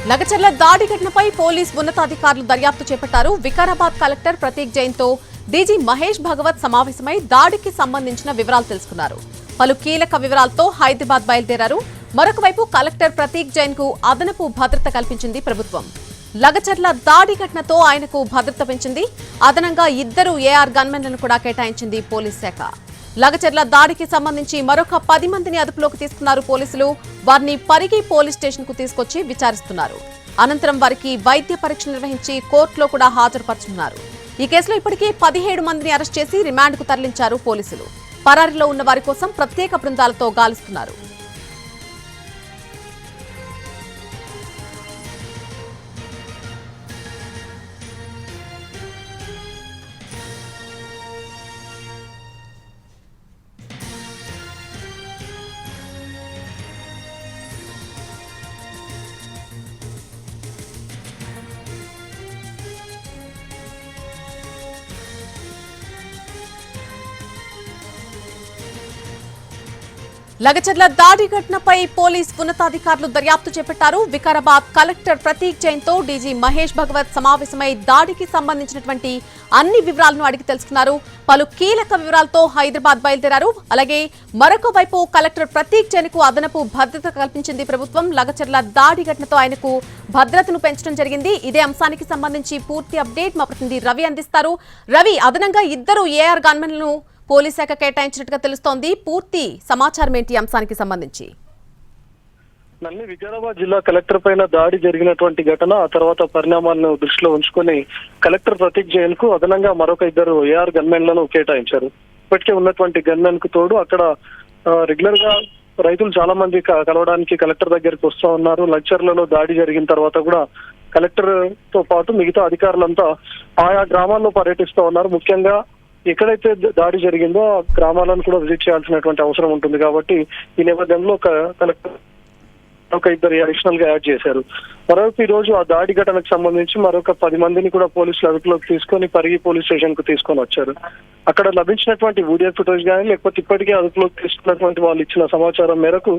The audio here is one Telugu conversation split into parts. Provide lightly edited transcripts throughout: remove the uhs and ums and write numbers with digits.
లగచర్ల దాడి ఘటనపై పోలీస్ ఉన్నతాధికారులు దర్యాప్తు చేపట్టారు. వికారాబాద్ కలెక్టర్ ప్రతీక్ జైన్ తో డీజీ మహేష్ భగవత్ సమావేశమై దాడికి సంబంధించిన వివరాలు తెలుసుకున్నారు. పలు కీలక వివరాలతో హైదరాబాద్ బయలుదేరారు. మరొక వైపు కలెక్టర్ ప్రతీక్ జైన్ కు అదనపు భద్రత కల్పించింది ప్రభుత్వం. లగచర్ల దాడి ఘటనతో ఆయనకు భద్రత పెంచింది. అదనంగా 2 ఏఆర్ గన్మెన్లను కూడా కేటాయించింది పోలీస్ శాఖ. లగచర్ల దాడికి సంబంధించి మరొక 10 మందిని అదుపులోకి తీసుకున్నారు పోలీసులు. వారిని పరిగి పోలీస్ స్టేషన్ కు తీసుకొచ్చి విచారిస్తున్నారు. అనంతరం వారికి వైద్య పరీక్ష నిర్వహించి కోర్టులో కూడా హాజరుపరచనున్నారు. ఈ కేసులో ఇప్పటికే 17 మందిని అరెస్ట్ చేసి రిమాండ్ కు తరలించారు పోలీసులు. పరారీలో ఉన్న వారి కోసం ప్రత్యేక బృందాలతో గాలిస్తున్నారు. లగచర్ల దాడి ఘటనపై పోలీస్ ఉన్నతాధికారులు దర్యాప్తు చేపట్టారు. వికారాబాద్ కలెక్టర్ ప్రతీక్ జైన్ తో డీజీ మహేష్ భగవత్ సమావేశమై దాడికి సంబంధించినటువంటి అన్ని వివరాలను అడిగి తెలుసుకున్నారు. పలు కీలక వివరాలతో హైదరాబాద్ బయలుదేరారు. అలాగే మరొక వైపు కలెక్టర్ ప్రతీక్ జైన్ కు అదనపు భద్రత కల్పించింది ప్రభుత్వం. లగచర్ల దాడి ఘటనతో ఆయనకు భద్రతను పెంచడం జరిగింది. ఇదే అంశానికి సంబంధించి పూర్తి అప్డేట్ మా ప్రతినిధి రవి అందిస్తారు. రవి, అదనంగా 2 ఏఆర్ గన్మెన్లను పోలీస్ శాఖ కేటాయించినట్టుగా తెలుస్తోంది. పూర్తి సమాచారం ఏంటి అంశానికి సంబంధించి? నల్లి వికారాబాద్ జిల్లా కలెక్టర్ పైన దాడి జరిగినటువంటి ఘటన, ఆ తర్వాత పరిణామాలను దృష్టిలో ఉంచుకొని కలెక్టర్ ప్రతీక్ జైన్ కు అదనంగా మరొక 2 ఏఆర్ గన్మెన్లను కేటాయించారు. ఇప్పటికే ఉన్నటువంటి గన్మెన్ కు తోడు అక్కడ రెగ్యులర్ గా రైతులు చాలా మంది కలవడానికి కలెక్టర్ దగ్గరికి వస్తూ ఉన్నారు. లగ్చర్లలో దాడి జరిగిన తర్వాత కూడా కలెక్టర్ తో పాటు మిగతా అధికారులంతా ఆయా గ్రామాల్లో పర్యటిస్తూ ఉన్నారు. ముఖ్యంగా ఎక్కడైతే దాడి జరిగిందో ఆ గ్రామాలను కూడా విజిట్ చేయాల్సినటువంటి అవసరం ఉంటుంది. కాబట్టి ఈ నేపథ్యంలో కలెక్టర్ ఒక 2 అడిషనల్ గా యాడ్ చేశారు. మరొక ఈ రోజు ఆ దాడి ఘటనకు సంబంధించి మరొక 10 మందిని కూడా పోలీసులు అదుపులోకి తీసుకొని పరిగి పోలీస్ స్టేషన్ కు తీసుకొని వచ్చారు. అక్కడ లభించినటువంటి వీడియో ఫుటేజ్ కానీ లేకపోతే ఇప్పటికే అదుపులోకి తీసుకున్నటువంటి వాళ్ళు ఇచ్చిన సమాచారం మేరకు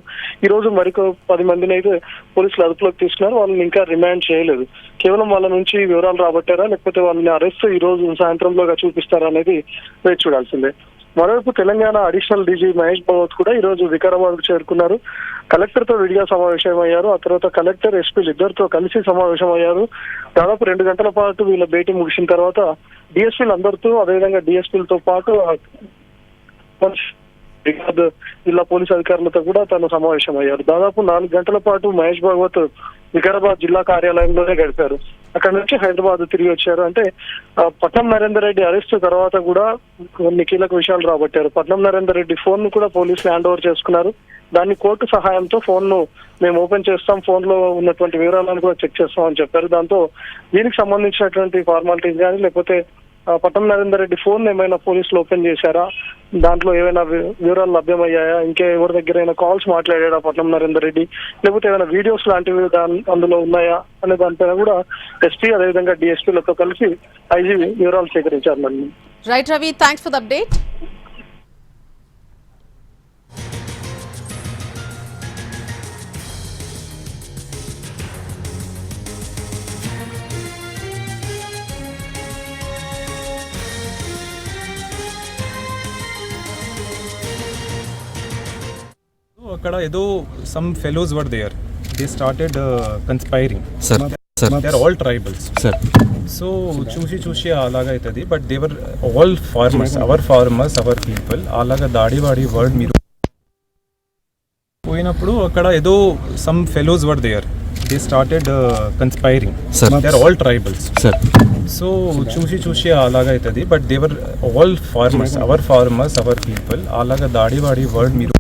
ఈ రోజు మరొక 10 మందిని అయితే పోలీసులు అదుపులోకి తీసుకున్నారు. వాళ్ళని ఇంకా రిమాండ్ చేయలేదు. కేవలం వాళ్ళ నుంచి వివరాలు రాబట్టారా లేకపోతే వాళ్ళని అరెస్ట్ ఈ రోజు సాయంత్రంలోగా చూపిస్తారా అనేది వేచి చూడాల్సిందే. మరోవైపు తెలంగాణ అడిషనల్ డీజీ మహేష్ భగవత్ కూడా ఈ రోజు వికారాబాద్ కు చేరుకున్నారు. కలెక్టర్ తో విడిగా సమావేశం అయ్యారు. ఆ తర్వాత కలెక్టర్, ఎస్పీలు ఇద్దరితో కలిసి సమావేశం అయ్యారు. దాదాపు 2 గంటల పాటు వీళ్ళ భేటీ ముగిసిన తర్వాత డిఎస్పీలు అందరితో, అదేవిధంగా డిఎస్పీలతో పాటు జిల్లా పోలీస్ అధికారులతో కూడా తను సమావేశం అయ్యారు. దాదాపు 4 గంటల పాటు మహేష్ భగవత్ వికారాబాద్ జిల్లా కార్యాలయంలోనే గడిపారు. అక్కడ నుంచి హైదరాబాద్ తిరిగి వచ్చారు. అంటే పట్నం నరేందర్ రెడ్డి అరెస్ట్ తర్వాత కూడా కొన్ని కీలక విషయాలు రాబట్టారు. పట్నం నరేందర్ రెడ్డి ఫోన్ ను కూడా పోలీసులు హ్యాండ్ ఓవర్ చేసుకున్నారు. దాన్ని కోర్టు సహాయంతో ఫోన్ ను మేము ఓపెన్ చేస్తాం, ఫోన్ లో ఉన్నటువంటి వివరాలను కూడా చెక్ చేస్తాం అని చెప్పారు. దాంతో దీనికి సంబంధించినటువంటి ఫార్మాలిటీస్ కానీ లేకపోతే పట్నం నరేందర్ రెడ్డి ఫోన్ ఏమైనా పోలీసులు ఓపెన్ చేశారా, దాంట్లో ఏమైనా వివరాలు లభ్యమయ్యాయా, ఇంకా ఎవరి దగ్గర కాల్స్ మాట్లాడా పట్నం నరేందర్ రెడ్డి, లేకపోతే ఏమైనా వీడియోస్ లాంటివి అందులో ఉన్నాయా అనే దానిపైన కూడా ఎస్పీ అదేవిధంగా డిఎస్పీలతో కలిసి ఐజీ వివరాలు సేకరించారు. Right Ravi, thanks for the update. అక్కడ ఏదో some fellows were there. They started conspiring. Sir. They are all tribals. Sir. So చూసి అలాగా అవుతుంది. But they were all farmers. Our farmers, our people. అలాగా దాడి వర్డ్ మీరు పోయినప్పుడు అక్కడ ఏదో some fellows were there. They started conspiring. Sir. They are all tribals. Sir. So చూసి అలాగా అవుతుంది. But they were all farmers. Our farmers, our people. అలాగా దాడి వర్డ్ మీరు